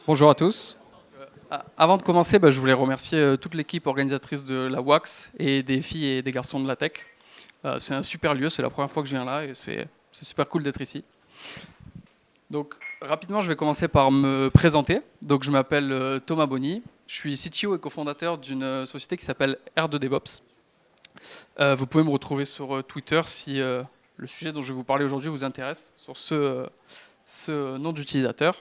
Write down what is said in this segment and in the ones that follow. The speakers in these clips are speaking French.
Bonjour à tous. Avant de commencer, je voulais remercier toute l'équipe organisatrice de la WAX et des filles et des garçons de la tech. C'est un super lieu, c'est la première fois que je viens là et c'est super cool d'être ici. Donc rapidement, je vais commencer par me présenter. Donc je m'appelle Thomas Bonny, je suis CTO et cofondateur d'une société qui s'appelle R2DevOps. Vous pouvez me retrouver sur Twitter si le sujet dont je vais vous parler aujourd'hui vous intéresse, sur ce nom d'utilisateur.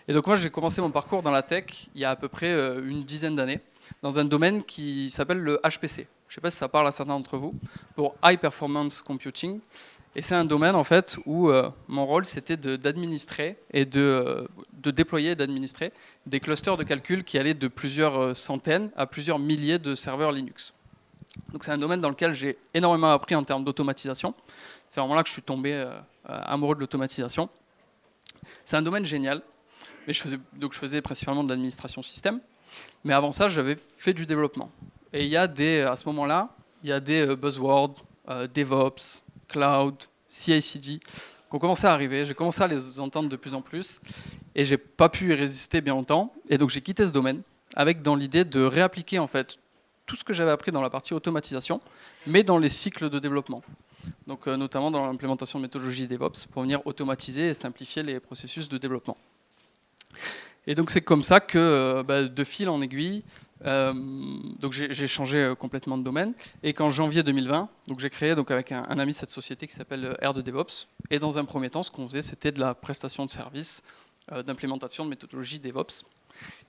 Et donc moi j'ai commencé mon parcours dans la tech il y a à peu près une dizaine d'années dans un domaine qui s'appelle le HPC. Je ne sais pas si ça parle à certains d'entre vous, pour High Performance Computing. Et c'est un domaine en fait où mon rôle c'était d'administrer et de déployer et d'administrer des clusters de calcul qui allaient de plusieurs centaines à plusieurs milliers de serveurs Linux. Donc c'est un domaine dans lequel j'ai énormément appris en termes d'automatisation. C'est vraiment là que je suis tombé amoureux de l'automatisation. C'est un domaine génial, mais je faisais principalement de l'administration système. Mais avant ça, j'avais fait du développement. Et il y a à ce moment-là, il y a des buzzwords, DevOps, Cloud, CI/CD, qui ont commencé à arriver. J'ai commencé à les entendre de plus en plus, et j'ai pas pu y résister bien longtemps. Et donc j'ai quitté ce domaine, avec dans l'idée de réappliquer en fait tout ce que j'avais appris dans la partie automatisation, mais dans les cycles de développement. Donc, notamment dans l'implémentation de méthodologies DevOps pour venir automatiser et simplifier les processus de développement. Et donc c'est comme ça que, de fil en aiguille, donc j'ai changé complètement de domaine. Et qu'en janvier 2020, donc j'ai créé donc avec un ami cette société qui s'appelle R2DevOps. Et dans un premier temps, ce qu'on faisait, c'était de la prestation de services, d'implémentation de méthodologies DevOps.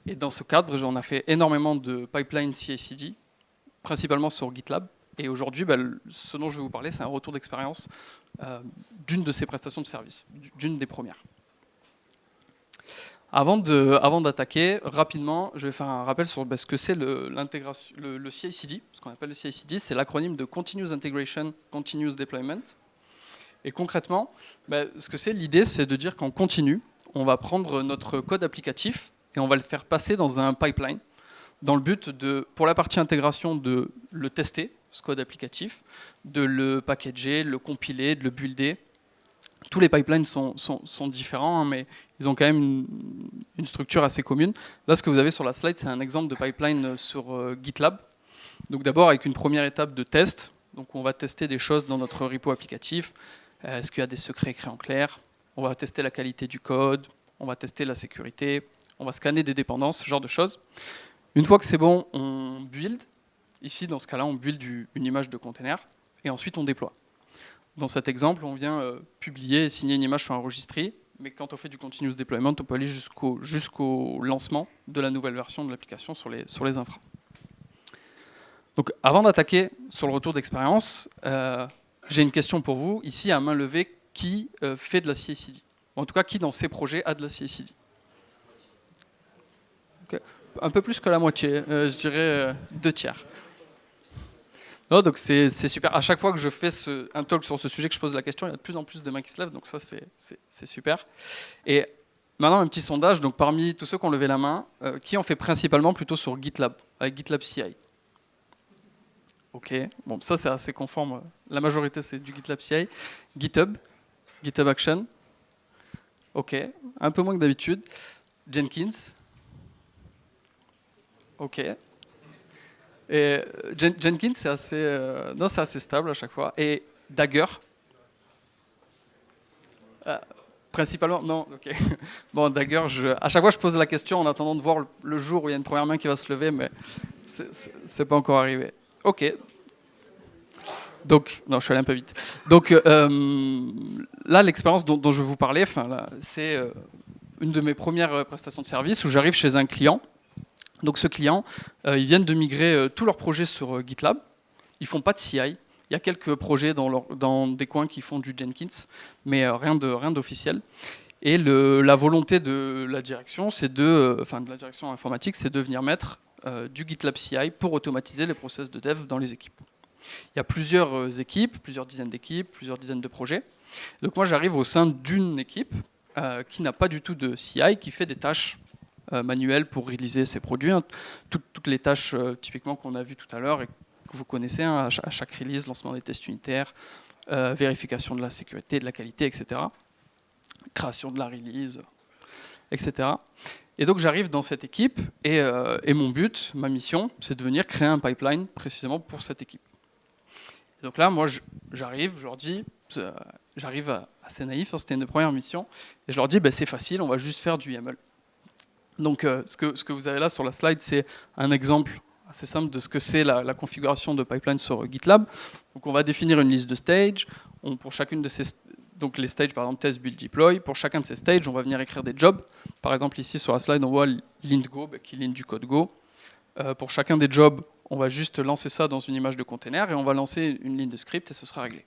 Et dans ce cadre, on a fait énormément de pipeline CI/CD, principalement sur GitLab. Et aujourd'hui, ce dont je vais vous parler, c'est un retour d'expérience d'une de ces prestations de service, d'une des premières. Avant d'attaquer, rapidement, je vais faire un rappel sur ce que c'est le CI/CD. Ce qu'on appelle le CI/CD, c'est l'acronyme de Continuous Integration, Continuous Deployment. Et concrètement, ce que c'est, l'idée, c'est de dire qu'en continu, on va prendre notre code applicatif et on va le faire passer dans un pipeline, dans le but pour la partie intégration, de le tester, ce code applicatif, de le packager, de le compiler, de le builder. Tous les pipelines sont différents, mais ils ont quand même une structure assez commune. Là, ce que vous avez sur la slide, c'est un exemple de pipeline sur GitLab. Donc d'abord avec une première étape de test. Donc on va tester des choses dans notre repo applicatif. Est-ce qu'il y a des secrets écrits en clair? On va tester la qualité du code, on va tester la sécurité, on va scanner des dépendances, ce genre de choses. Une fois que c'est bon, on build. Ici, dans ce cas-là, on build une image de container et ensuite on déploie. Dans cet exemple, on vient publier et signer une image sur un registry, mais quand on fait du continuous deployment, on peut aller jusqu'au lancement de la nouvelle version de l'application sur les infras. Donc, avant d'attaquer sur le retour d'expérience, j'ai une question pour vous. Ici, à main levée, qui fait de la CI/CD? En tout cas, qui dans ces projets a de la CI/CD? Okay. Un peu plus que la moitié, je dirais 2/3. Non, donc c'est super. À chaque fois que je fais un talk sur ce sujet, que je pose la question, il y a de plus en plus de mains qui se lèvent, donc ça c'est super. Et maintenant un petit sondage, donc parmi tous ceux qui ont levé la main, qui en fait principalement plutôt sur GitLab, avec GitLab CI? Ok, bon ça c'est assez conforme, la majorité c'est du GitLab CI. GitHub, GitHub Action, ok, un peu moins que d'habitude. Jenkins, ok. Et Jenkins, c'est assez stable à chaque fois. Et Dagger, principalement, non, ok. Bon, Dagger, à chaque fois je pose la question en attendant de voir le jour où il y a une première main qui va se lever, mais c'est pas encore arrivé. Ok. Donc, non, je suis allé un peu vite. Donc là, l'expérience dont je vais vous parler, c'est une de mes premières prestations de service où j'arrive chez un client. Donc ce client, ils viennent de migrer tous leurs projets sur GitLab. Ils font pas de CI. Il y a quelques projets dans des coins qui font du Jenkins, mais rien d'officiel. Et la volonté de la direction, de la direction informatique, c'est de venir mettre du GitLab CI pour automatiser les process de dev dans les équipes. Il y a plusieurs équipes, plusieurs dizaines d'équipes, plusieurs dizaines de projets. Donc moi, j'arrive au sein d'une équipe qui n'a pas du tout de CI, qui fait des tâches manuelles pour réaliser ses produits. Toutes les tâches typiquement qu'on a vues tout à l'heure et que vous connaissez, à chaque release, lancement des tests unitaires, vérification de la sécurité, de la qualité, etc. Création de la release, etc. Et donc j'arrive dans cette équipe et mon but, ma mission, c'est de venir créer un pipeline précisément pour cette équipe. Et donc là, moi, j'arrive, je leur dis, j'arrive assez naïf, c'était une première mission, et je leur dis, c'est facile, on va juste faire du YAML. Donc ce que vous avez là sur la slide, c'est un exemple assez simple de ce que c'est la configuration de pipeline sur GitLab. Donc on va définir une liste de stages. Pour chacune de ces, donc les stages, par exemple, test, build, deploy. Pour chacun de ces stages, on va venir écrire des jobs. Par exemple, ici sur la slide, on voit l'int Go, qui est l'int du code Go. Pour chacun des jobs, on va juste lancer ça dans une image de container et on va lancer une ligne de script et ce sera réglé.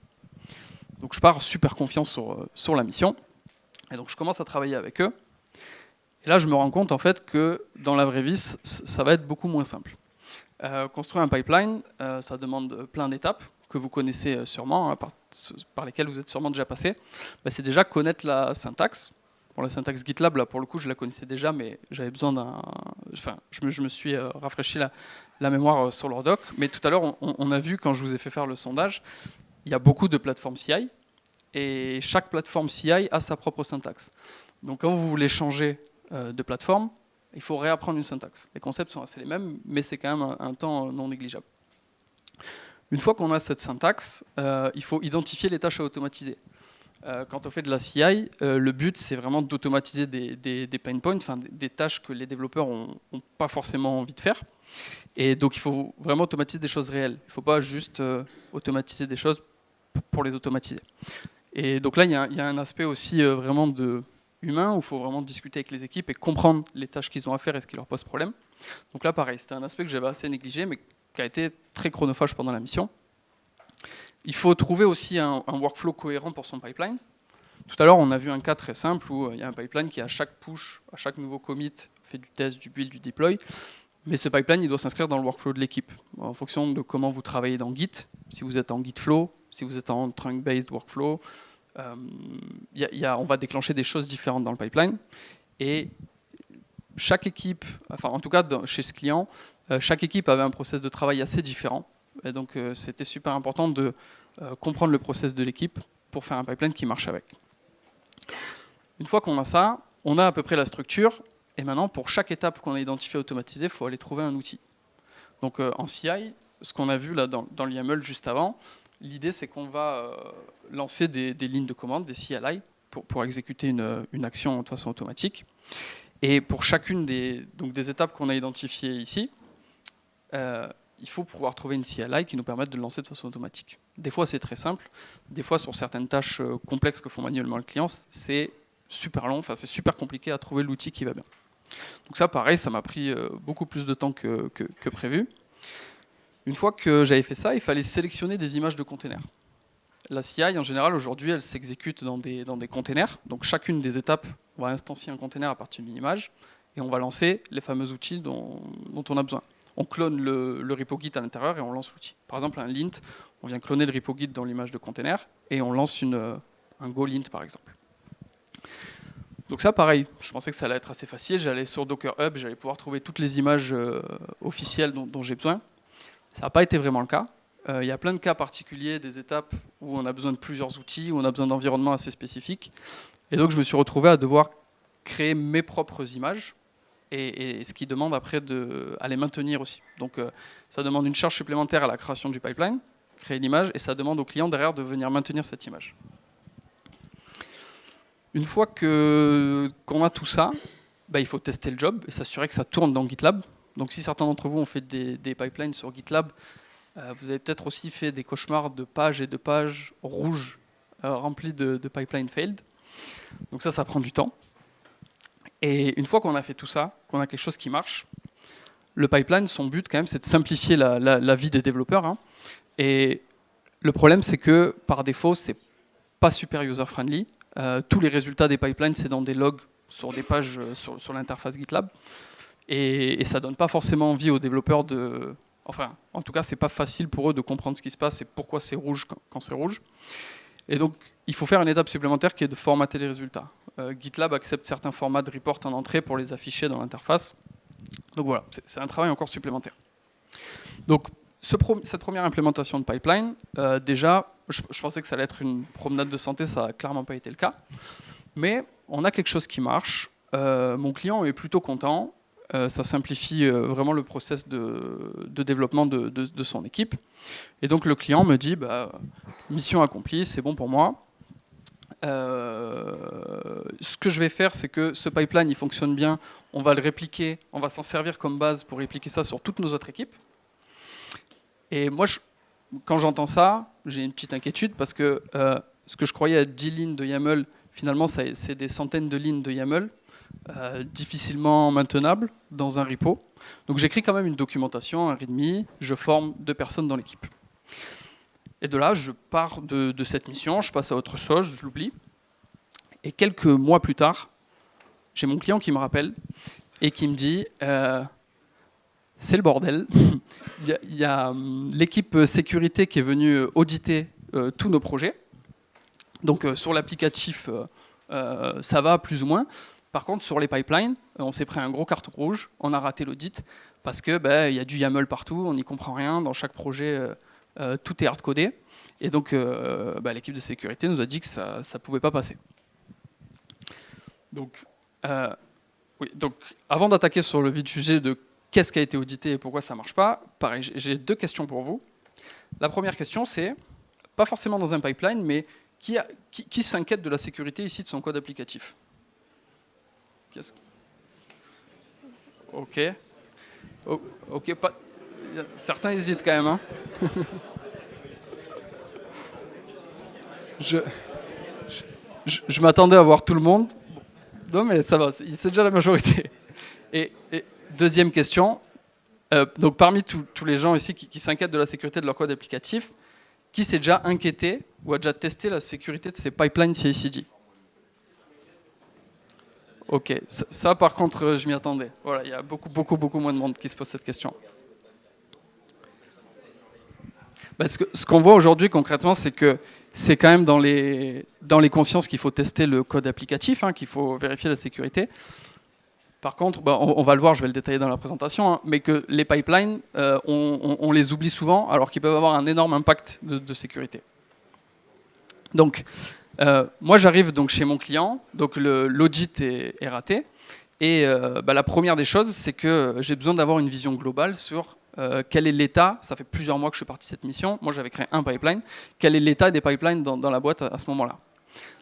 Donc je pars super confiant sur la mission. Et donc je commence à travailler avec eux. Et là, je me rends compte en fait que dans la vraie vie, ça va être beaucoup moins simple. Construire un pipeline, ça demande plein d'étapes que vous connaissez sûrement, hein, par lesquelles vous êtes sûrement déjà passé. C'est déjà connaître la syntaxe. Bon, la syntaxe GitLab, là, pour le coup, je la connaissais déjà, mais j'avais besoin d'un... Enfin, je me suis rafraîchi la mémoire sur leur doc. Mais tout à l'heure, on a vu, quand je vous ai fait faire le sondage, il y a beaucoup de plateformes CI, et chaque plateforme CI a sa propre syntaxe. Donc quand vous voulez changer de plateforme, il faut réapprendre une syntaxe. Les concepts sont assez les mêmes, mais c'est quand même un temps non négligeable. Une fois qu'on a cette syntaxe, il faut identifier les tâches à automatiser. Quand on fait de la CI, le but c'est vraiment d'automatiser des pain points, enfin des tâches que les développeurs n'ont pas forcément envie de faire. Et donc il faut vraiment automatiser des choses réelles. Il ne faut pas juste automatiser des choses pour les automatiser. Et donc là, il y a un aspect aussi vraiment humain, où il faut vraiment discuter avec les équipes et comprendre les tâches qu'ils ont à faire et ce qui leur pose problème. Donc là, pareil, c'était un aspect que j'avais assez négligé, mais qui a été très chronophage pendant la mission. Il faut trouver aussi un workflow cohérent pour son pipeline. Tout à l'heure, on a vu un cas très simple où il y a un pipeline qui, à chaque push, à chaque nouveau commit, fait du test, du build, du deploy. Mais ce pipeline, il doit s'inscrire dans le workflow de l'équipe, en fonction de comment vous travaillez dans Git, si vous êtes en Gitflow, si vous êtes en trunk-based workflow. On va déclencher des choses différentes dans le pipeline. Et chaque équipe, enfin en tout cas chez ce client, chaque équipe avait un process de travail assez différent. Et donc c'était super important de comprendre le process de l'équipe pour faire un pipeline qui marche avec. Une fois qu'on a ça, on a à peu près la structure. Et maintenant, pour chaque étape qu'on a identifiée automatisée, il faut aller trouver un outil. Donc en CI, ce qu'on a vu là dans le YAML juste avant, l'idée c'est qu'on va lancer des lignes de commande, des CLI, pour exécuter une action de façon automatique. Et pour chacune des étapes qu'on a identifiées ici, il faut pouvoir trouver une CLI qui nous permette de le lancer de façon automatique. Des fois c'est très simple, des fois sur certaines tâches complexes que font manuellement le client, c'est super long, enfin c'est super compliqué à trouver l'outil qui va bien. Donc ça pareil, ça m'a pris beaucoup plus de temps que prévu. Une fois que j'avais fait ça, il fallait sélectionner des images de containers. La CI, en général, aujourd'hui, elle s'exécute dans des containers. Donc chacune des étapes, on va instancier un container à partir d'une image et on va lancer les fameux outils dont on a besoin. On clone le repo Git à l'intérieur et on lance l'outil. Par exemple, un lint, on vient cloner le repo Git dans l'image de container et on lance un Go lint, par exemple. Donc ça, pareil, je pensais que ça allait être assez facile. J'allais sur Docker Hub, j'allais pouvoir trouver toutes les images officielles dont j'ai besoin. Ça n'a pas été vraiment le cas. Il y a plein de cas particuliers, des étapes où on a besoin de plusieurs outils, où on a besoin d'environnements assez spécifiques. Et donc je me suis retrouvé à devoir créer mes propres images, et ce qui demande après à les maintenir aussi. Donc ça demande une charge supplémentaire à la création du pipeline, créer l'image, et ça demande au client derrière de venir maintenir cette image. Une fois qu'on a tout ça, il faut tester le job et s'assurer que ça tourne dans GitLab. Donc si certains d'entre vous ont fait des pipelines sur GitLab, vous avez peut-être aussi fait des cauchemars de pages et de pages rouges remplies de pipeline failed. Donc ça prend du temps. Et une fois qu'on a fait tout ça, qu'on a quelque chose qui marche, le pipeline, son but quand même, c'est de simplifier la vie des développeurs. Hein. Et le problème, c'est que par défaut, c'est pas super user-friendly. Tous les résultats des pipelines, c'est dans des logs sur des pages sur l'interface GitLab. Et ça donne pas forcément envie aux développeurs de... Enfin, en tout cas, c'est pas facile pour eux de comprendre ce qui se passe et pourquoi c'est rouge quand c'est rouge. Et donc, il faut faire une étape supplémentaire qui est de formater les résultats. GitLab accepte certains formats de report en entrée pour les afficher dans l'interface. Donc voilà, c'est un travail encore supplémentaire. Donc, cette première implémentation de pipeline, déjà, je pensais que ça allait être une promenade de santé, ça n'a clairement pas été le cas. Mais on a quelque chose qui marche. mon client est plutôt content. Ça simplifie vraiment le process de développement de son équipe. Et donc le client me dit, bah, mission accomplie, c'est bon pour moi. Ce que je vais faire, c'est que ce pipeline, il fonctionne bien, on va le répliquer, on va s'en servir comme base pour répliquer ça sur toutes nos autres équipes. Et moi, quand j'entends ça, j'ai une petite inquiétude parce que ce que je croyais être 10 lignes de YAML, finalement, c'est des centaines de lignes de YAML, difficilement maintenables dans un repo. Donc j'écris quand même une documentation, un README, je forme 2 personnes dans l'équipe. Et de là, je pars de cette mission, je passe à autre chose, je l'oublie. Et quelques mois plus tard, j'ai mon client qui me rappelle et qui me dit c'est le bordel. Il y a l'équipe sécurité qui est venue auditer tous nos projets. Donc sur l'applicatif, ça va plus ou moins. Par contre, sur les pipelines, on s'est pris un gros carton rouge, on a raté l'audit parce que y a du YAML partout, on n'y comprend rien, dans chaque projet, tout est hard-codé. Et donc l'équipe de sécurité nous a dit que ça ne pouvait pas passer. Donc, donc avant d'attaquer sur le vif du sujet de qu'est-ce qui a été audité et pourquoi ça ne marche pas, pareil, j'ai 2 questions pour vous. La première question, c'est, pas forcément dans un pipeline, mais qui s'inquiète de la sécurité ici de son code applicatif? Ok. Ok, pas... Certains hésitent quand même. Hein. Je m'attendais à voir tout le monde. Non, mais ça va, c'est déjà la majorité. Et deuxième question, donc parmi tous les gens ici qui s'inquiètent de la sécurité de leur code applicatif, qui s'est déjà inquiété ou a déjà testé la sécurité de ses pipelines CI/CD? Ok, ça par contre, je m'y attendais. Voilà, il y a beaucoup moins de monde qui se pose cette question. Parce que ce qu'on voit aujourd'hui concrètement, c'est que c'est quand même dans les consciences qu'il faut tester le code applicatif, qu'il faut vérifier la sécurité. Par contre, on va le voir, je vais le détailler dans la présentation, mais que les pipelines, on les oublie souvent, alors qu'ils peuvent avoir un énorme impact de sécurité. Donc, moi j'arrive donc chez mon client, donc l'audit est raté, et la première des choses, c'est que j'ai besoin d'avoir une vision globale sur quel est l'état. Ça fait plusieurs mois que je suis parti de cette mission, moi j'avais créé un pipeline, quel est l'état des pipelines dans la boîte à ce moment-là.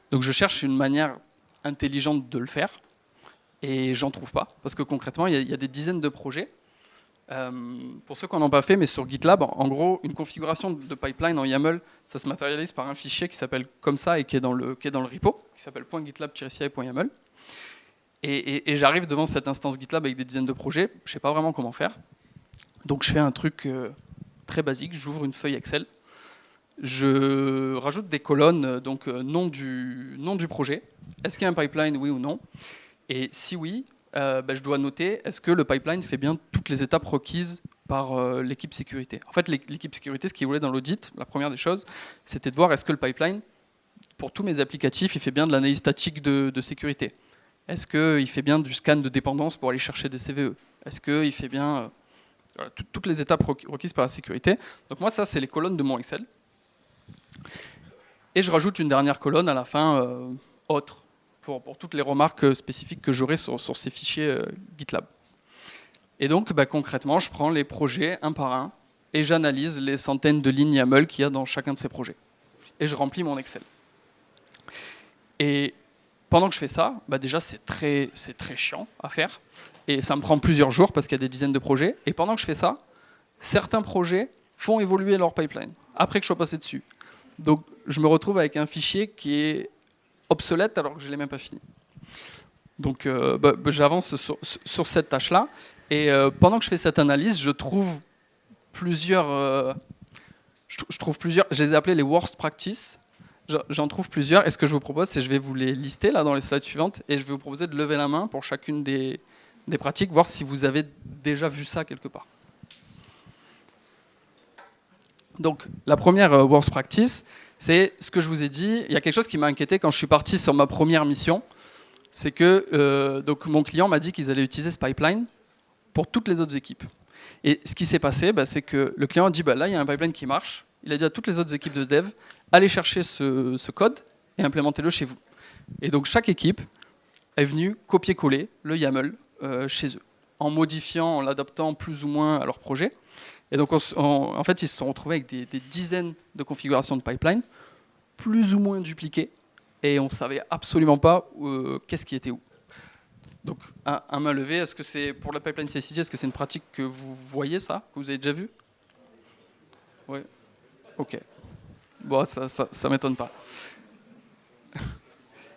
Donc je cherche une manière intelligente de le faire, et j'en trouve pas, parce que concrètement il y a des dizaines de projets. Pour ceux qui n'en ont pas fait, mais sur GitLab, en gros, une configuration de pipeline en YAML, ça se matérialise par un fichier qui s'appelle comme ça et qui est dans le repo, qui s'appelle .gitlab-ci.yaml. Et j'arrive devant cette instance GitLab avec des dizaines de projets, je ne sais pas vraiment comment faire. Donc je fais un truc très basique, j'ouvre une feuille Excel, je rajoute des colonnes, donc nom du projet, est-ce qu'il y a un pipeline, oui ou non, et si oui, je dois noter, est-ce que le pipeline fait bien toutes les étapes requises par l'équipe sécurité. En fait, l'équipe sécurité, ce qu'ils voulaient dans l'audit, la première des choses, c'était de voir est-ce que le pipeline, pour tous mes applicatifs, il fait bien de l'analyse statique de sécurité. Est-ce qu'il fait bien du scan de dépendance pour aller chercher des CVE? Est-ce qu'il fait bien toutes les étapes requises par la sécurité? Donc moi, ça, c'est les colonnes de mon Excel. Et je rajoute une dernière colonne à la fin, autre, pour toutes les remarques spécifiques que j'aurai sur ces fichiers GitLab. Et donc, concrètement, je prends les projets un par un et j'analyse les centaines de lignes YAML qu'il y a dans chacun de ces projets. Et je remplis mon Excel. Et pendant que je fais ça, déjà c'est très chiant à faire. Et ça me prend plusieurs jours parce qu'il y a des dizaines de projets. Et pendant que je fais ça, certains projets font évoluer leur pipeline, après que je sois passé dessus. Donc je me retrouve avec un fichier qui est obsolète alors que je ne l'ai même pas fini. Donc j'avance sur cette tâche-là. Et pendant que je fais cette analyse, je trouve plusieurs... je les ai appelés les worst practices. J'en trouve plusieurs. Et ce que je vous propose, c'est que je vais vous les lister là dans les slides suivantes. Et je vais vous proposer de lever la main pour chacune des pratiques, voir si vous avez déjà vu ça quelque part. Donc, la première worst practice, c'est ce que je vous ai dit. Il y a quelque chose qui m'a inquiété quand je suis parti sur ma première mission. C'est que donc mon client m'a dit qu'ils allaient utiliser ce pipeline pour toutes les autres équipes. Et ce qui s'est passé, c'est que le client a dit là, il y a un pipeline qui marche. Il a dit à toutes les autres équipes de dev, allez chercher ce code et implémentez-le chez vous. Et donc chaque équipe est venu copier-coller le YAML chez eux, en modifiant, en l'adaptant plus ou moins à leur projet. Et donc, en fait, ils se sont retrouvés avec des dizaines de configurations de pipeline, plus ou moins dupliquées, et on ne savait absolument pas qu'est-ce qui était où. Donc, à main levée, est-ce que c'est, pour la pipeline CI/CD, est-ce que c'est une pratique que vous voyez, ça, que vous avez déjà vu? Oui. Ok. Bon, ça ne m'étonne pas.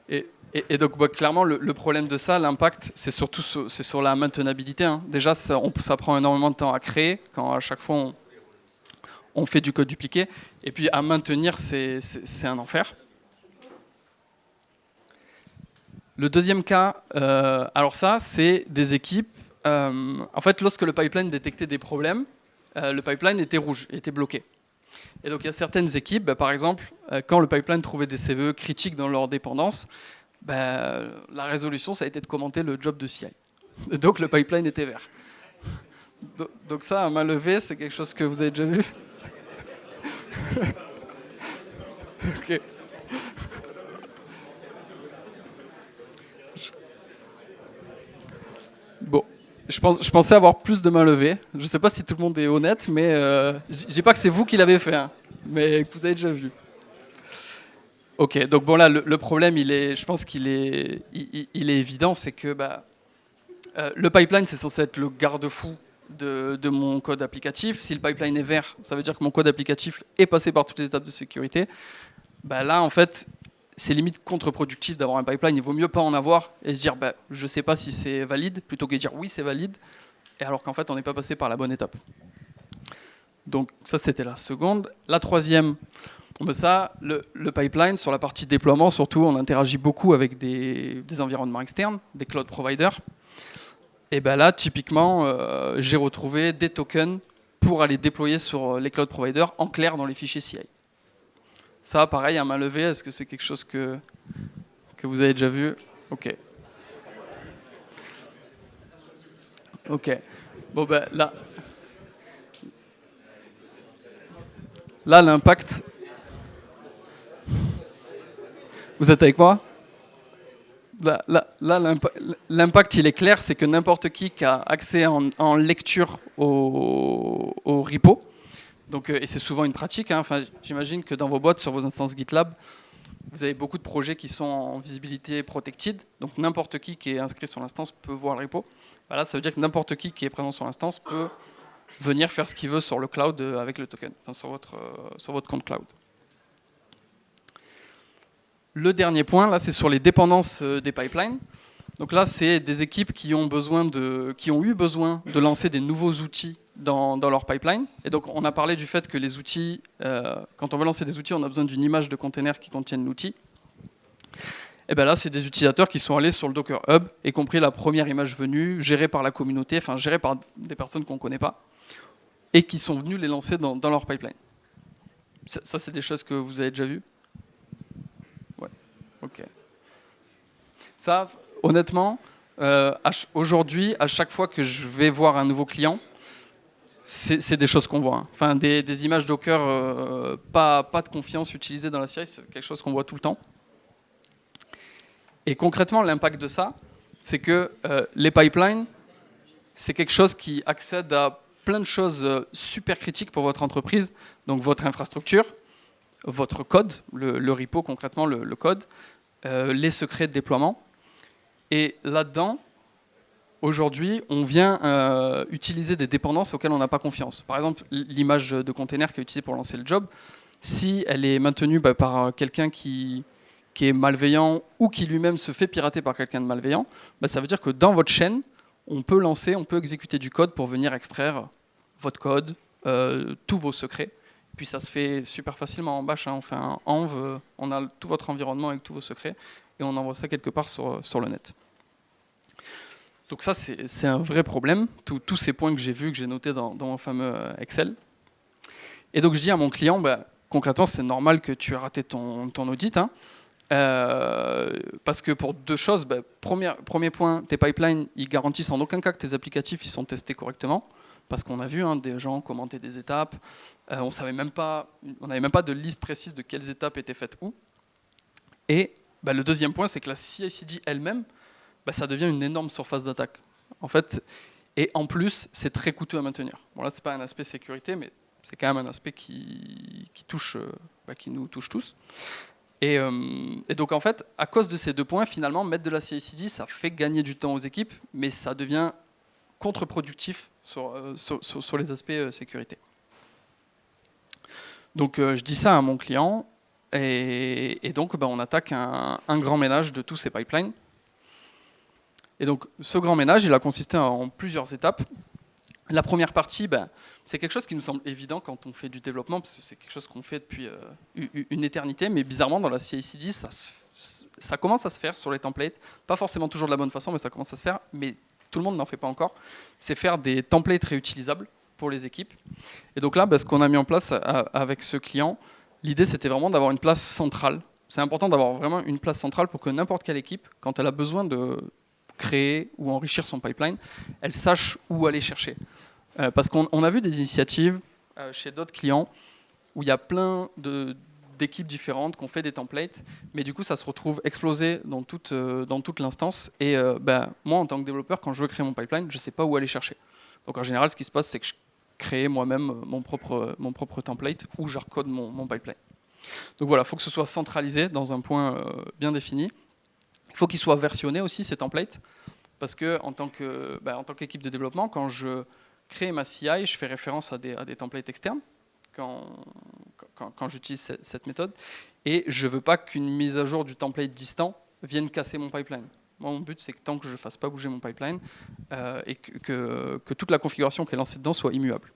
Et donc, bah, clairement, le problème de ça, l'impact, c'est surtout sur la maintenabilité. Hein. Déjà, ça prend énormément de temps à créer, quand à chaque fois on fait du code dupliqué. Et puis, à maintenir, c'est un enfer. Le deuxième cas, alors ça, c'est des équipes. En fait, lorsque le pipeline détectait des problèmes, le pipeline était rouge, était bloqué. Et donc, il y a certaines équipes, bah, par exemple, quand le pipeline trouvait des CVE critiques dans leur dépendance, bah, la résolution, ça a été de commenter le job de CI. Donc, le pipeline était vert. Donc ça, à main levée, c'est quelque chose que vous avez déjà vu? Ok. Bon, je pensais avoir plus de mains levées. Je ne sais pas si tout le monde est honnête, mais je dis pas que c'est vous qui l'avez fait, hein, mais que vous avez déjà vu. Ok, donc bon là, le problème, je pense qu'il est, il est évident, c'est que bah, le pipeline, c'est censé être le garde-fou de mon code applicatif. Si le pipeline est vert, ça veut dire que mon code applicatif est passé par toutes les étapes de sécurité. Bah là, en fait, c'est limite contre-productif d'avoir un pipeline. Il vaut mieux pas en avoir et se dire, bah, je sais pas si c'est valide, plutôt que de dire oui, c'est valide, et alors qu'en fait, on n'est pas passé par la bonne étape. Donc ça, c'était la seconde. La troisième, bon, ben ça, le pipeline, sur la partie déploiement, surtout, on interagit beaucoup avec des environnements externes, des cloud providers. Et ben là, typiquement, j'ai retrouvé des tokens pour aller déployer sur les cloud providers, en clair dans les fichiers CI. Ça, pareil, à main levée, est-ce que c'est quelque chose que vous avez déjà vu? Ok. Ok. Bon ben là l'impact. Vous êtes avec moi? Là, l'impact, il est clair, c'est que n'importe qui a accès en lecture au repo, donc, et c'est souvent une pratique, hein. Enfin, j'imagine que dans vos boîtes, sur vos instances GitLab, vous avez beaucoup de projets qui sont en visibilité protected, donc n'importe qui est inscrit sur l'instance peut voir le repo. Voilà, ça veut dire que n'importe qui est présent sur l'instance peut venir faire ce qu'il veut sur le cloud avec le token, enfin, sur votre compte cloud. Le dernier point, là, c'est sur les dépendances des pipelines. Donc là, c'est des équipes qui ont eu besoin de lancer des nouveaux outils dans leur pipeline. Et donc, on a parlé du fait que les outils, quand on veut lancer des outils, on a besoin d'une image de container qui contienne l'outil. Et bien là, c'est des utilisateurs qui sont allés sur le Docker Hub et compris la première image venue, gérée par la communauté, enfin gérée par des personnes qu'on ne connaît pas, et qui sont venus les lancer dans leur pipeline. Ça, c'est des choses que vous avez déjà vues? Ouais, ok. Ça, honnêtement, aujourd'hui, à chaque fois que je vais voir un nouveau client, c'est des choses qu'on voit. Hein. Enfin, des images Docker pas de confiance utilisées dans la CI, c'est quelque chose qu'on voit tout le temps. Et concrètement, l'impact de ça, c'est que les pipelines, c'est quelque chose qui accède à plein de choses super critiques pour votre entreprise, donc votre infrastructure, votre code, le repo concrètement, le code, les secrets de déploiement. Et là-dedans, aujourd'hui, on vient utiliser des dépendances auxquelles on n'a pas confiance. Par exemple, l'image de container qui est utilisée pour lancer le job, si elle est maintenue par quelqu'un qui est malveillant ou qui lui-même se fait pirater par quelqu'un de malveillant, ça veut dire que dans votre chaîne, on peut exécuter du code pour venir extraire votre code, tous vos secrets. Puis ça se fait super facilement en bash, hein. On fait un env, on a tout votre environnement avec tous vos secrets, et on envoie ça quelque part sur le net. Donc ça, c'est un vrai problème, tous ces points que j'ai vus, que j'ai notés dans mon fameux Excel. Et donc je dis à mon client, concrètement, c'est normal que tu aies raté ton audit, hein, parce que pour deux choses, premier point, tes pipelines, ils garantissent en aucun cas que tes applicatifs ils sont testés correctement, parce qu'on a vu des gens commenter des étapes, on n'avait même pas de liste précise de quelles étapes étaient faites où. Et le deuxième point, c'est que la CI/CD elle-même, bah, ça devient une énorme surface d'attaque. En fait, et en plus, c'est très coûteux à maintenir. Bon, là, ce n'est pas un aspect sécurité, mais c'est quand même un aspect qui nous touche tous. Et donc, en fait, à cause de ces 2 points, finalement, mettre de la CI/CD, ça fait gagner du temps aux équipes, mais ça devient contre-productif sur les aspects sécurité. Donc, je dis ça à mon client, et donc, on attaque un grand ménage de tous ces pipelines. Et donc, ce grand ménage, il a consisté en plusieurs étapes. La première partie, c'est quelque chose qui nous semble évident quand on fait du développement, parce que c'est quelque chose qu'on fait depuis une éternité, mais bizarrement, dans la CI/CD, ça commence à se faire sur les templates. Pas forcément toujours de la bonne façon, mais ça commence à se faire, mais tout le monde n'en fait pas encore. C'est faire des templates réutilisables pour les équipes. Et donc là, ce qu'on a mis en place avec ce client, l'idée, c'était vraiment d'avoir une place centrale. C'est important d'avoir vraiment une place centrale pour que n'importe quelle équipe, quand elle a besoin de créer ou enrichir son pipeline, elle sache où aller chercher. Parce qu'on a vu des initiatives chez d'autres clients où il y a plein d'équipes différentes qui ont fait des templates, mais du coup ça se retrouve explosé dans toute l'instance. Et moi, en tant que développeur, quand je veux créer mon pipeline, je ne sais pas où aller chercher. Donc en général, ce qui se passe, c'est que je crée moi-même mon propre template où je recode mon pipeline. Donc voilà, il faut que ce soit centralisé dans un point bien défini. Il faut qu'ils soient versionnés aussi, ces templates, parce que en tant qu'équipe de développement, quand je crée ma CI, je fais référence à des templates externes quand j'utilise cette méthode, et je ne veux pas qu'une mise à jour du template distant vienne casser mon pipeline. Moi, mon but, c'est que tant que je ne fasse pas bouger mon pipeline, et que toute la configuration qui est lancée dedans soit immuable.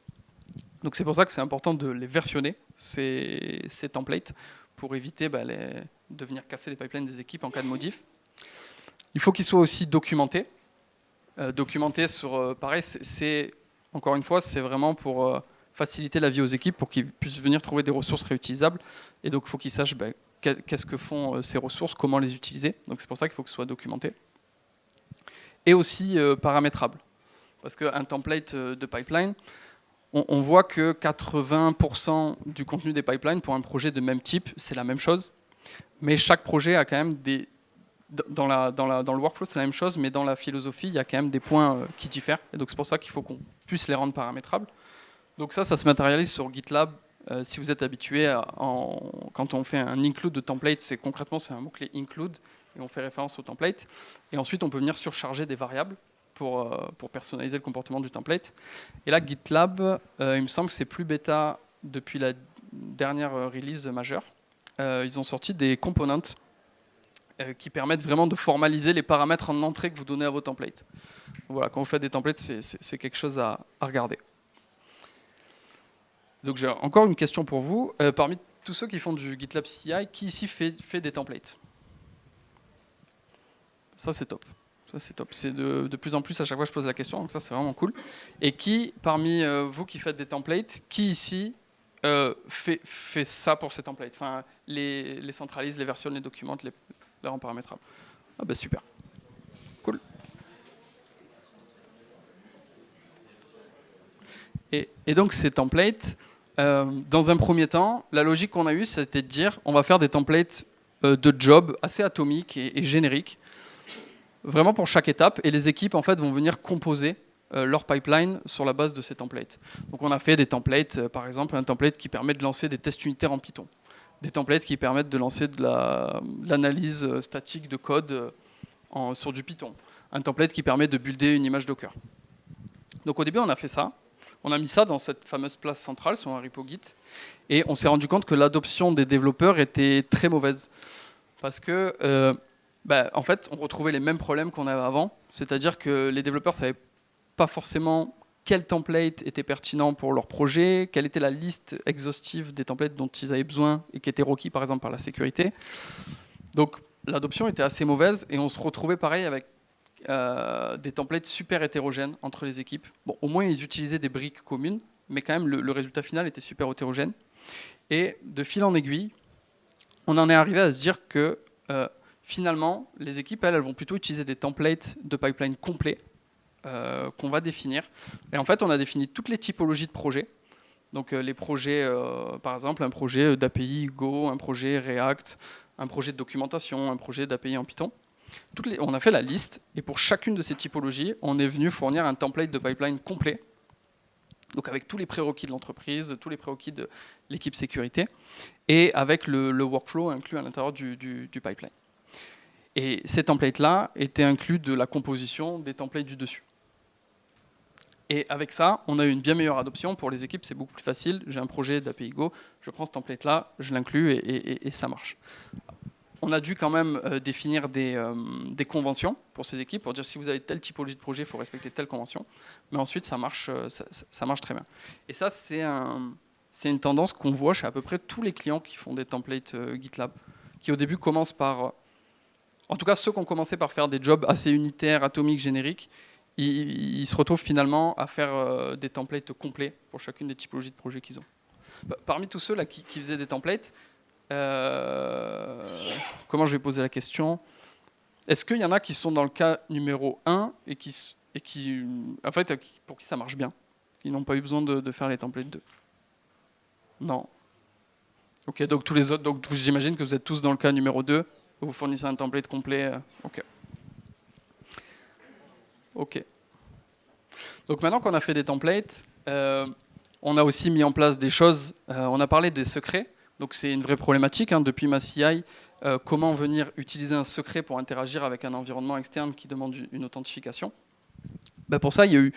Donc c'est pour ça que c'est important de les versionner, ces templates, pour éviter de venir casser les pipelines des équipes en cas de modif. Il faut qu'ils soient aussi documentés. Documentés sur, pareil, encore une fois, c'est vraiment pour faciliter la vie aux équipes, pour qu'ils puissent venir trouver des ressources réutilisables. Et donc, il faut qu'ils sachent qu'est-ce que font ces ressources, comment les utiliser. Donc, c'est pour ça qu'il faut que ce soit documenté. Et aussi paramétrable. Parce qu'un template de pipeline, on voit que 80% du contenu des pipelines pour un projet de même type, c'est la même chose. Mais chaque projet a quand même dans le workflow, c'est la même chose, mais dans la philosophie, il y a quand même des points qui diffèrent. Et donc c'est pour ça qu'il faut qu'on puisse les rendre paramétrables. Donc ça se matérialise sur GitLab. Si vous êtes habitué, quand on fait un include de template, concrètement c'est un mot-clé include, et on fait référence au template. Et ensuite, on peut venir surcharger des variables pour personnaliser le comportement du template. Et là, GitLab, il me semble que c'est plus bêta depuis la dernière release majeure. Ils ont sorti des components qui permettent vraiment de formaliser les paramètres en entrée que vous donnez à vos templates. Donc voilà, quand vous faites des templates, c'est quelque chose à regarder. Donc j'ai encore une question pour vous. Parmi tous ceux qui font du GitLab CI, qui ici fait des templates? Ça c'est top. Ça c'est top. C'est de plus en plus, à chaque fois je pose la question, donc ça c'est vraiment cool. Et qui, parmi vous qui faites des templates, qui ici fait ça pour ces templates? Enfin, les centralise, les versionne, les documente, les rend paramétrables. Ah bah super. Cool. Et donc ces templates, dans un premier temps, la logique qu'on a eue, c'était de dire on va faire des templates de job assez atomiques et génériques, vraiment pour chaque étape, et les équipes en fait vont venir composer leur pipeline sur la base de ces templates. Donc on a fait des templates, par exemple un template qui permet de lancer des tests unitaires en Python, des templates qui permettent de lancer de l'analyse statique de code sur du Python, un template qui permet de builder une image Docker. Donc au début on a fait ça, on a mis ça dans cette fameuse place centrale sur un repo Git, et on s'est rendu compte que l'adoption des développeurs était très mauvaise, parce que en fait on retrouvait les mêmes problèmes qu'on avait avant, c'est-à-dire que les développeurs ne savaient pas forcément quel template était pertinent pour leur projet, quelle était la liste exhaustive des templates dont ils avaient besoin et qui étaient requis par exemple par la sécurité. Donc l'adoption était assez mauvaise et on se retrouvait pareil avec des templates super hétérogènes entre les équipes. Bon, au moins ils utilisaient des briques communes, mais quand même le résultat final était super hétérogène. Et de fil en aiguille, on en est arrivé à se dire que finalement, les équipes, elles vont plutôt utiliser des templates de pipeline complets qu'on va définir. Et en fait, on a défini toutes les typologies de projets. Donc les projets, par exemple, un projet d'API Go, un projet React, un projet de documentation, un projet d'API en Python. On a fait la liste, et pour chacune de ces typologies, on est venu fournir un template de pipeline complet, donc avec tous les prérequis de l'entreprise, tous les prérequis de l'équipe sécurité, et avec le workflow inclus à l'intérieur du pipeline. Et ces templates-là étaient inclus de la composition des templates du dessus. Et avec ça, on a eu une bien meilleure adoption. Pour les équipes, c'est beaucoup plus facile. J'ai un projet d'API Go, je prends ce template-là, je l'inclus et ça marche. On a dû quand même définir des conventions pour ces équipes, pour dire si vous avez telle typologie de projet, il faut respecter telle convention. Mais ensuite, ça marche très bien. Et ça, c'est une tendance qu'on voit chez à peu près tous les clients qui font des templates GitLab, qui au début commencent par... en tout cas, ceux qui ont commencé par faire des jobs assez unitaires, atomiques, génériques, ils se retrouvent finalement à faire des templates complets pour chacune des typologies de projets qu'ils ont. Parmi tous ceux là qui faisaient des templates, comment je vais poser la question? Est-ce qu'il y en a qui sont dans le cas numéro 1 et qui en fait, pour qui ça marche bien, qui n'ont pas eu besoin de faire les templates 2? Non. Ok, donc tous les autres, donc j'imagine que vous êtes tous dans le cas numéro 2, où vous fournissez un template complet. Ok. Ok. Donc maintenant qu'on a fait des templates, on a aussi mis en place des choses. On a parlé des secrets. Donc c'est une vraie problématique depuis ma CI. Comment venir utiliser un secret pour interagir avec un environnement externe qui demande une authentification. Pour ça, il y a eu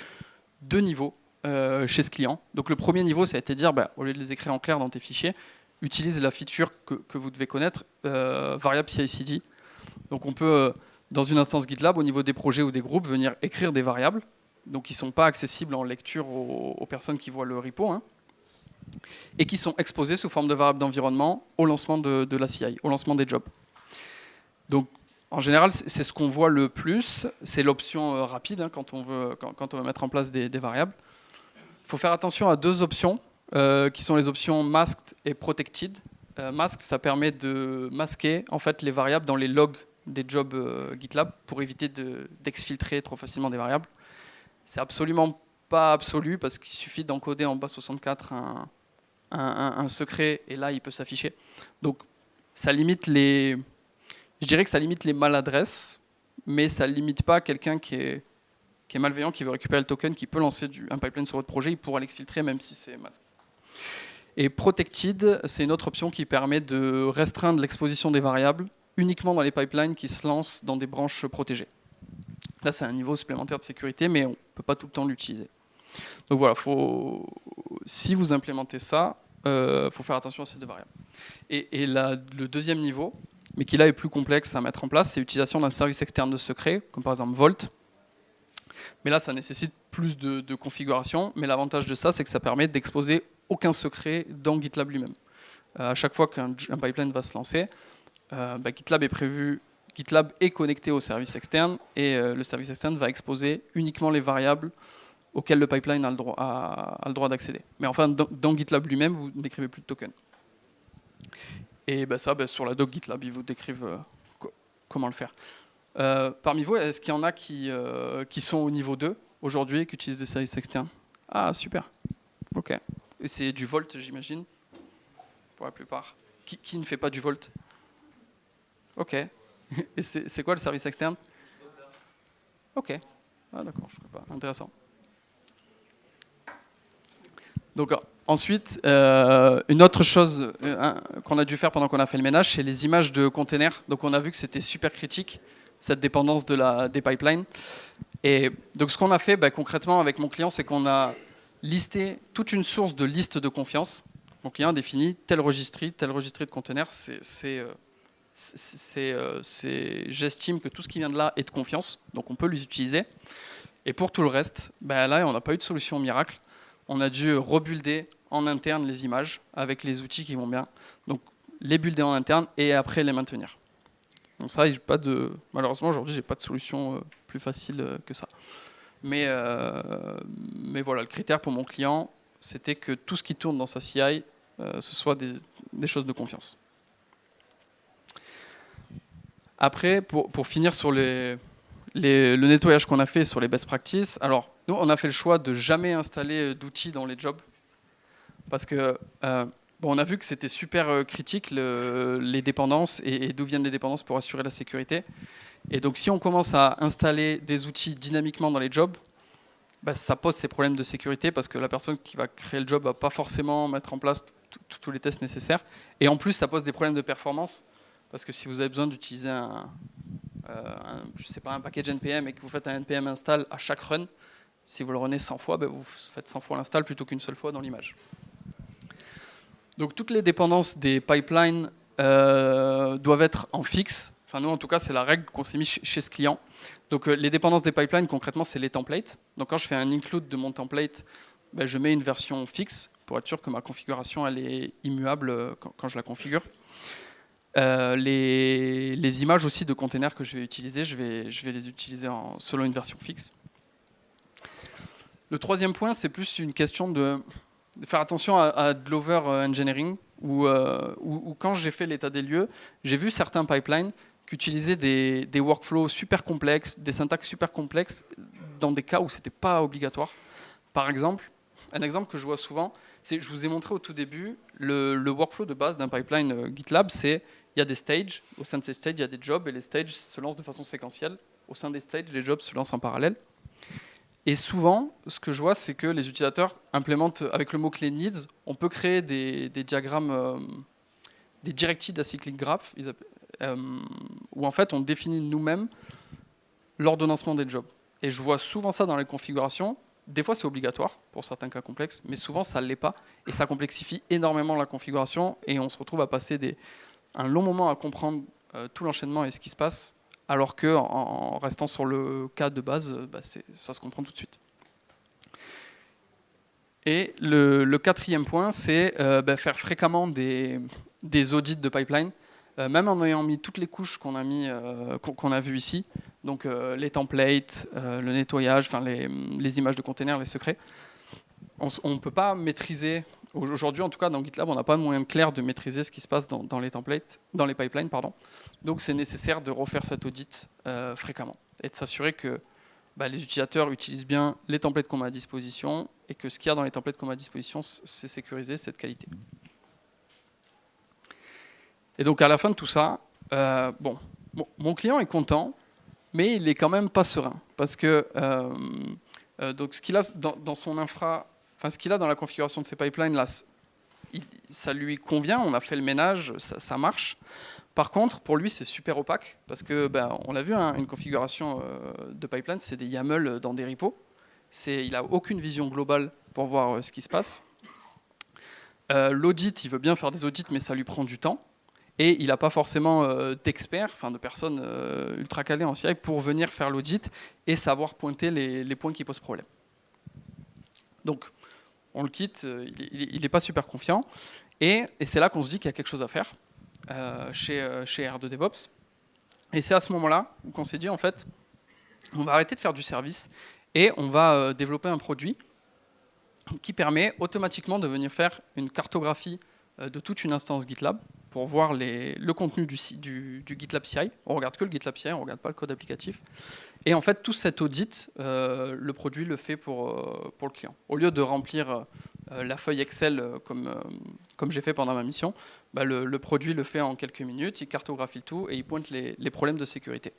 2 niveaux chez ce client. Donc le premier niveau, ça a été de dire, au lieu de les écrire en clair dans tes fichiers, utilise la feature que vous devez connaître, variable CI/CD. Donc on peut, dans une instance GitLab, au niveau des projets ou des groupes, venir écrire des variables, donc qui ne sont pas accessibles en lecture aux personnes qui voient le repo, et qui sont exposées sous forme de variables d'environnement au lancement de la CI, au lancement des jobs. Donc en général, c'est ce qu'on voit le plus, c'est l'option rapide quand on veut mettre en place des variables. Il faut faire attention à 2 options, qui sont les options masked et protected. Masked, ça permet de masquer en fait les variables dans les logs des jobs GitLab pour éviter d'exfiltrer trop facilement des variables. C'est absolument pas absolu parce qu'il suffit d'encoder en base 64 un secret et là il peut s'afficher. Donc ça limite je dirais que ça limite les maladresses, mais ça limite pas quelqu'un qui est malveillant, qui veut récupérer le token, qui peut lancer un pipeline sur votre projet, il pourra l'exfiltrer même si c'est masqué. Et Protected, c'est une autre option qui permet de restreindre l'exposition des variables uniquement dans les pipelines qui se lancent dans des branches protégées. Là, c'est un niveau supplémentaire de sécurité, mais on ne peut pas tout le temps l'utiliser. Donc voilà, si vous implémentez ça, faut faire attention à ces 2 variables. Et le deuxième niveau, mais qui là est plus complexe à mettre en place, c'est l'utilisation d'un service externe de secret, comme par exemple Vault. Mais là, ça nécessite plus de configuration, mais l'avantage de ça, c'est que ça permet d'exposer aucun secret dans GitLab lui-même. À chaque fois qu'un pipeline va se lancer, GitLab est connecté au service externe et le service externe va exposer uniquement les variables auxquelles le pipeline a le droit d'accéder. Mais enfin, dans GitLab lui-même, vous ne décrivez plus de token. Et sur la doc GitLab, ils vous décrivent comment le faire. Parmi vous, est-ce qu'il y en a qui sont au niveau 2 aujourd'hui, qui utilisent des services externes? Ah, super. Ok. Et c'est du Vault, j'imagine, pour la plupart. Qui ne fait pas du Vault? Ok. Et c'est quoi le service externe? Ok. Ah d'accord, je ne sais pas. Intéressant. Donc ensuite, une autre chose qu'on a dû faire pendant qu'on a fait le ménage, c'est les images de containers. Donc on a vu que c'était super critique, cette dépendance des pipelines. Et donc ce qu'on a fait concrètement avec mon client, c'est qu'on a listé toute une source de liste de confiance. Mon client a défini tel registre de containers, j'estime que tout ce qui vient de là est de confiance, donc on peut les utiliser. Et pour tout le reste, là on n'a pas eu de solution miracle. On a dû rebuilder en interne les images avec les outils qui vont bien. Donc les builder en interne et après les maintenir. Donc ça, malheureusement aujourd'hui, j'ai pas de solution plus facile que ça. Mais voilà, le critère pour mon client, c'était que tout ce qui tourne dans sa CI, ce soit des choses de confiance. Après, pour finir sur le nettoyage qu'on a fait sur les best practices, alors nous, on a fait le choix de jamais installer d'outils dans les jobs parce que on a vu que c'était super critique les dépendances et d'où viennent les dépendances pour assurer la sécurité. Et donc si on commence à installer des outils dynamiquement dans les jobs, bah, ça pose ces problèmes de sécurité parce que la personne qui va créer le job ne va pas forcément mettre en place tous les tests nécessaires. Et en plus, ça pose des problèmes de performance parce que si vous avez besoin d'utiliser je sais pas, un package NPM et que vous faites un NPM install à chaque run, si vous le runnez 100 fois, ben vous faites 100 fois l'install plutôt qu'une seule fois dans l'image. Donc toutes les dépendances des pipelines doivent être en fixe. Enfin nous en tout cas c'est la règle qu'on s'est mis chez ce client. Donc les dépendances des pipelines concrètement c'est les templates. Donc quand je fais un include de mon template, ben, je mets une version fixe pour être sûr que ma configuration elle est immuable quand je la configure. Les images aussi de containers que je vais utiliser, je vais les utiliser selon une version fixe. Le troisième point, c'est plus une question de faire attention à de l'over-engineering, où quand j'ai fait l'état des lieux, j'ai vu certains pipelines qui utilisaient des workflows super complexes, des syntaxes super complexes, dans des cas où ce n'était pas obligatoire. Par exemple, un exemple que je vois souvent, c'est, je vous ai montré au tout début, le workflow de base d'un pipeline GitLab, c'est il y a des stages, au sein de ces stages, il y a des jobs, et les stages se lancent de façon séquentielle. Au sein des stages, les jobs se lancent en parallèle. Et souvent, ce que je vois, c'est que les utilisateurs implémentent, avec le mot-clé needs, on peut créer des diagrammes, des directed acyclic graph, où en fait on définit nous-mêmes l'ordonnancement des jobs. Et je vois souvent ça dans les configurations. Des fois c'est obligatoire pour certains cas complexes, mais souvent ça ne l'est pas, et ça complexifie énormément la configuration, et on se retrouve à passer un long moment à comprendre tout l'enchaînement et ce qui se passe, alors qu'en restant sur le cas de base, bah ça se comprend tout de suite. Et le quatrième point, c'est faire fréquemment des audits de pipeline, même en ayant mis toutes les couches qu'on a vues ici, donc les templates, le nettoyage, enfin les images de containers, les secrets. On ne peut pas maîtriser, aujourd'hui en tout cas dans GitLab, on n'a pas de moyen clair de maîtriser ce qui se passe dans les templates, dans les pipelines, pardon. Donc c'est nécessaire de refaire cet audit fréquemment et de s'assurer que les utilisateurs utilisent bien les templates qu'on met à disposition et que ce qu'il y a dans les templates qu'on met à disposition, c'est sécurisé, c'est de qualité. Et donc à la fin de tout ça, mon client est content, mais il est quand même pas serein parce que donc ce qu'il a dans son infra, enfin ce qu'il a dans la configuration de ces pipelines là, ça lui convient, on a fait le ménage, ça marche. Par contre, pour lui, c'est super opaque parce que, on l'a vu, hein, une configuration de pipeline, c'est des YAML dans des repos. Il n'a aucune vision globale pour voir ce qui se passe. L'audit, il veut bien faire des audits, mais ça lui prend du temps. Et il n'a pas forcément d'experts, enfin de personnes ultra calées en CI pour venir faire l'audit et savoir pointer les points qui posent problème. Donc, on le quitte, il n'est pas super confiant. Et c'est là qu'on se dit qu'il y a quelque chose à faire. Chez R2 DevOps. Et c'est à ce moment-là qu'on s'est dit, en fait, on va arrêter de faire du service et on va développer un produit qui permet automatiquement de venir faire une cartographie de toute une instance GitLab pour voir le contenu du GitLab CI. On ne regarde que le GitLab CI, on ne regarde pas le code applicatif. Et en fait, tout cet audit, le produit le fait pour le client. Au lieu de remplir la feuille Excel comme j'ai fait pendant ma mission, le produit le fait en quelques minutes, il cartographie le tout et il pointe les problèmes de sécurité.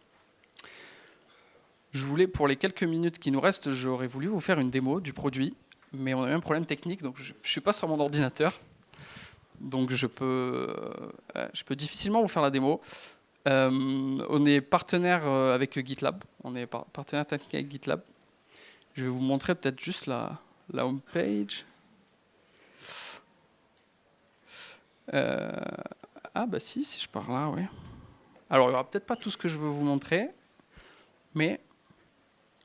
Pour les quelques minutes qui nous restent, j'aurais voulu vous faire une démo du produit, mais on a eu un problème technique, donc je ne suis pas sur mon ordinateur, donc je peux difficilement vous faire la démo. On est partenaire avec GitLab, on est partenaire technique avec GitLab. Je vais vous montrer peut-être juste la home page. Si je pars là, oui. Alors, il n'y aura peut-être pas tout ce que je veux vous montrer, mais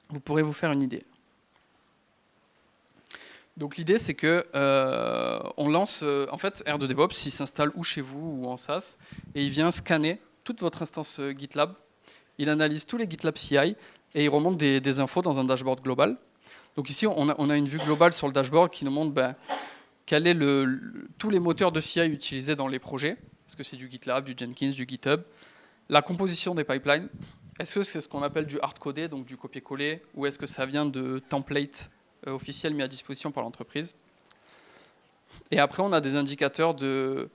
vous pourrez vous faire une idée. Donc l'idée, c'est que on lance, en fait, R2 DevOps, il s'installe ou chez vous ou en SaaS, et il vient scanner toute votre instance GitLab. Il analyse tous les GitLab CI et il remonte des infos dans un dashboard global. Donc ici, on a une vue globale sur le dashboard qui nous montre quel est tous les moteurs de CI utilisés dans les projets. Est-ce que c'est du GitLab, du Jenkins, du GitHub? La composition des pipelines. Est-ce que c'est ce qu'on appelle du hard-codé, donc du copier-coller, ou est-ce que ça vient de templates officiels mis à disposition par l'entreprise? Et après, on a des indicateurs de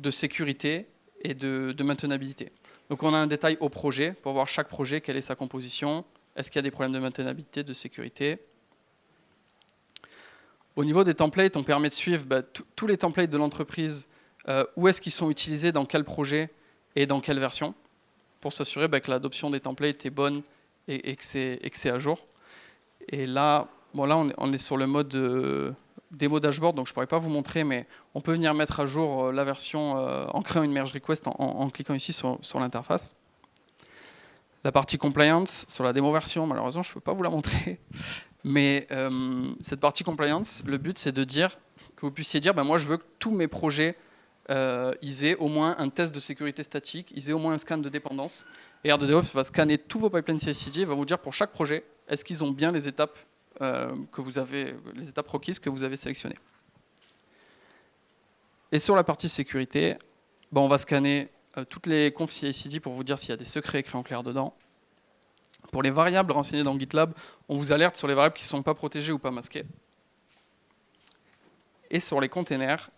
sécurité et de maintenabilité. Donc on a un détail au projet, pour voir chaque projet, quelle est sa composition, est-ce qu'il y a des problèmes de maintenabilité, de sécurité. Au niveau des templates, on permet de suivre tous les templates de l'entreprise, où est-ce qu'ils sont utilisés, dans quel projet et dans quelle version, pour s'assurer que l'adoption des templates est bonne et que c'est à jour. Et là, on est sur le mode démo dashboard, donc je ne pourrais pas vous montrer, mais on peut venir mettre à jour la version en créant une merge request en cliquant ici sur l'interface. La partie compliance, sur la démo version, malheureusement, je ne peux pas vous la montrer. Mais cette partie compliance, le but, c'est de dire que vous puissiez dire, moi, je veux que tous mes projets, ils aient au moins un test de sécurité statique, ils aient au moins un scan de dépendance. Et R2DevOps va scanner tous vos pipelines CI/CD et va vous dire pour chaque projet, est-ce qu'ils ont bien les étapes les étapes requises que vous avez sélectionnées. Et sur la partie sécurité, on va scanner toutes les confs CI/CD pour vous dire s'il y a des secrets écrits en clair dedans. Pour les variables renseignées dans GitLab, on vous alerte sur les variables qui ne sont pas protégées ou pas masquées. Et sur les containers,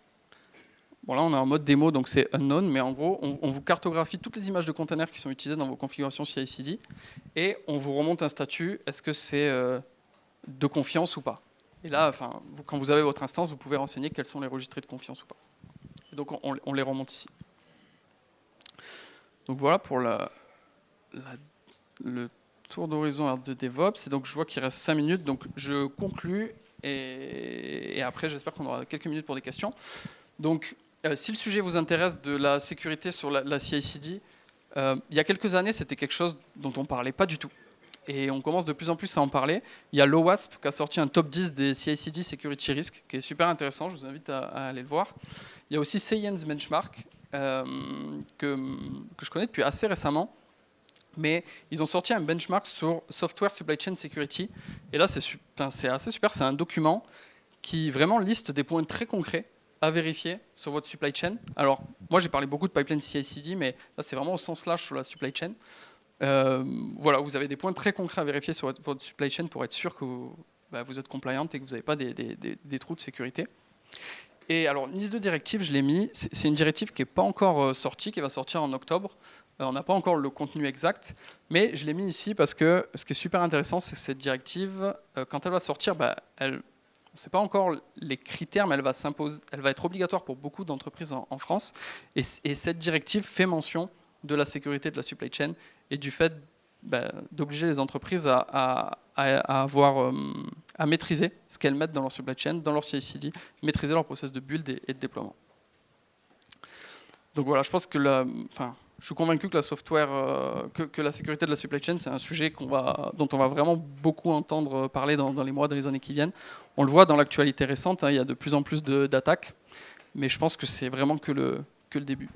là on est en mode démo, donc c'est unknown, mais en gros, on vous cartographie toutes les images de containers qui sont utilisées dans vos configurations CI/CD et on vous remonte un statut, est-ce que c'est de confiance ou pas. Et là, quand vous avez votre instance, vous pouvez renseigner quels sont les registres de confiance ou pas. Et donc on les remonte ici. Donc voilà pour le tour d'horizon de DevOps. Et donc je vois qu'il reste 5 minutes, donc je conclus et après j'espère qu'on aura quelques minutes pour des questions. Donc si le sujet vous intéresse de la sécurité sur la CI/CD, il y a quelques années c'était quelque chose dont on ne parlait pas du tout. Et on commence de plus en plus à en parler. Il y a l'OWASP qui a sorti un top 10 des CI/CD Security Risk, qui est super intéressant, je vous invite à aller le voir. Il y a aussi Science Benchmark, que je connais depuis assez récemment, mais ils ont sorti un benchmark sur Software Supply Chain Security. Et là, c'est assez super, c'est un document qui vraiment liste des points très concrets à vérifier sur votre supply chain. Alors, moi j'ai parlé beaucoup de pipeline CI/CD, mais là c'est vraiment au sens large sur la supply chain. Voilà, vous avez des points très concrets à vérifier sur votre supply chain pour être sûr que vous êtes compliant et que vous n'avez pas des trous de sécurité. Et alors, NIS2 directive, je l'ai mis, c'est une directive qui n'est pas encore sortie, qui va sortir en octobre. On n'a pas encore le contenu exact, mais je l'ai mis ici parce que ce qui est super intéressant, c'est que cette directive, quand elle va sortir, on ne sait pas encore les critères, mais elle va être obligatoire pour beaucoup d'entreprises en France. Et cette directive fait mention de la sécurité de la supply chain et du fait d'obliger les entreprises à maîtriser ce qu'elles mettent dans leur supply chain, dans leur CI/CD, maîtriser leur process de build et de déploiement. Donc voilà, je pense que je suis convaincu que que la sécurité de la supply chain, c'est un sujet dont on va vraiment beaucoup entendre parler dans les mois, dans les années qui viennent. On le voit dans l'actualité récente, il y a de plus en plus d'attaques, mais je pense que c'est vraiment que le début.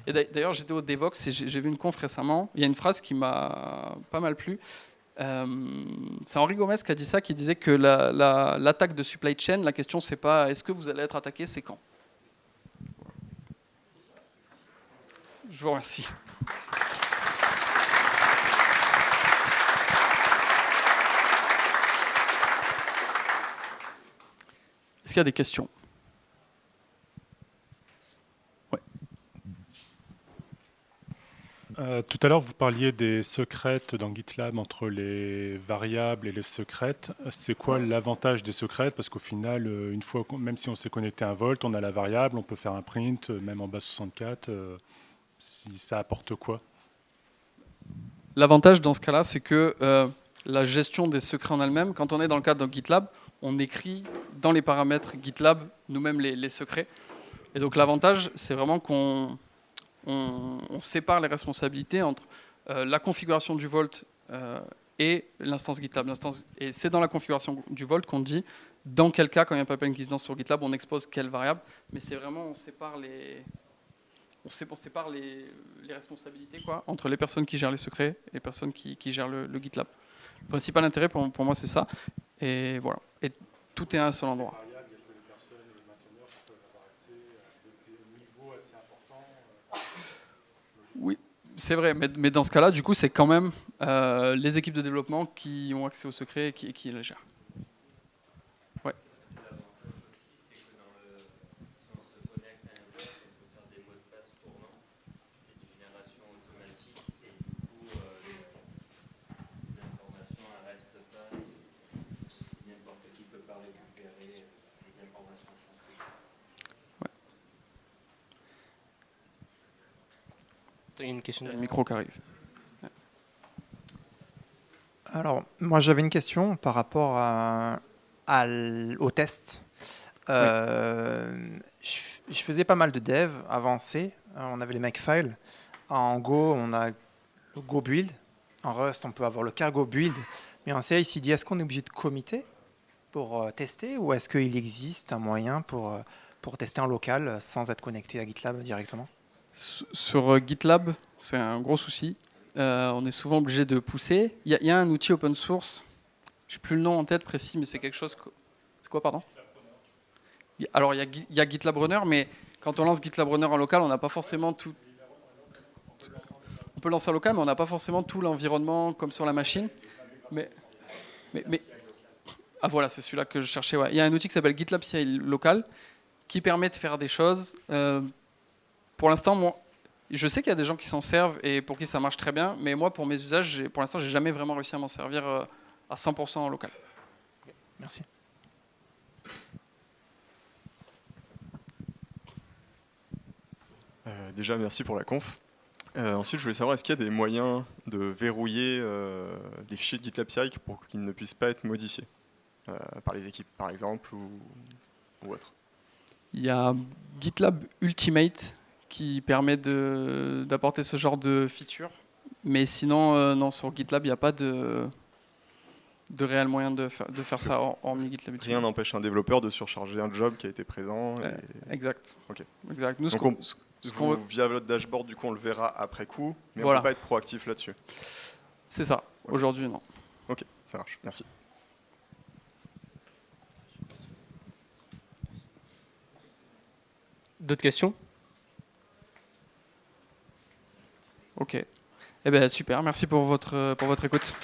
Et d'ailleurs, j'étais au Devox et j'ai vu une conf récemment. Il y a une phrase qui m'a pas mal plu. C'est Henri Gomez qui a dit ça, qui disait que l'attaque de supply chain, la question c'est pas est-ce que vous allez être attaqué, c'est quand. Je vous remercie. Est-ce qu'il y a des questions? Tout à l'heure, vous parliez des secrètes dans GitLab entre les variables et les secrètes. C'est quoi l'avantage des secrètes? Parce qu'au final, une fois, même si on s'est connecté à un Vault, on a la variable, on peut faire un print, même en base 64. Si ça apporte quoi? L'avantage dans ce cas-là, c'est que la gestion des secrets en elle-même, quand on est dans le cadre de GitLab, on écrit dans les paramètres GitLab nous-mêmes les secrets. Et donc l'avantage, c'est vraiment qu'on sépare les responsabilités entre la configuration du Vault et l'instance GitLab. Et c'est dans la configuration du Vault qu'on dit dans quel cas, quand il y a un pipeline qui se lance sur GitLab, on expose quelle variable. Mais c'est vraiment, on sépare les responsabilités entre les personnes qui gèrent les secrets et les personnes qui gèrent le GitLab. Le principal intérêt pour moi, c'est ça. Et voilà. Et tout est à un seul endroit. Oui, c'est vrai, mais dans ce cas-là, du coup, c'est quand même les équipes de développement qui ont accès aux secrets et qui les gèrent. Ouais. Tu as une question Il y a de le micro qui arrive. Alors, moi j'avais une question par rapport au test. Je faisais pas mal de dev avancé. On avait les Makefiles. En Go, on a le Go build. En Rust, on peut avoir le cargo build. Mais en CI/CD, est-ce qu'on est obligé de committer pour tester, ou est-ce qu'il existe un moyen pour tester en local sans être connecté à GitLab directement? Sur GitLab, c'est un gros souci. On est souvent obligé de pousser. Il y a un outil open source, je n'ai plus le nom en tête précis, mais c'est quelque chose... C'est quoi, pardon? Alors, il y a GitLab Runner, mais quand on lance GitLab Runner en local, on n'a pas forcément tout... On peut lancer en local, mais on n'a pas forcément tout l'environnement comme sur la machine. Mais ah voilà, c'est celui-là que je cherchais. Ouais. Il y a un outil qui s'appelle GitLab CI local qui permet de faire des choses. Pour l'instant, moi, je sais qu'il y a des gens qui s'en servent et pour qui ça marche très bien, mais moi, pour mes usages, pour l'instant, j'ai jamais vraiment réussi à m'en servir à 100% en local. Merci. Déjà, merci pour la conf. Ensuite, je voulais savoir, est-ce qu'il y a des moyens de verrouiller les fichiers de GitLab CI pour qu'ils ne puissent pas être modifiés par les équipes, par exemple, ou autre? Il y a GitLab Ultimate qui permet d'apporter ce genre de feature, mais sinon, non, sur GitLab, il n'y a pas de réel moyen de faire ça hormis GitLab Ultimate. Rien n'empêche un développeur de surcharger un job qui a été présent. Exact. Ok. Exact. Nous, Donc via votre dashboard, du coup, on le verra après coup, mais voilà. on ne peut pas être proactif là-dessus. C'est ça. Okay. Aujourd'hui, non. Ok, ça marche. Merci. D'autres questions? Ok. Eh ben super. Merci pour votre écoute.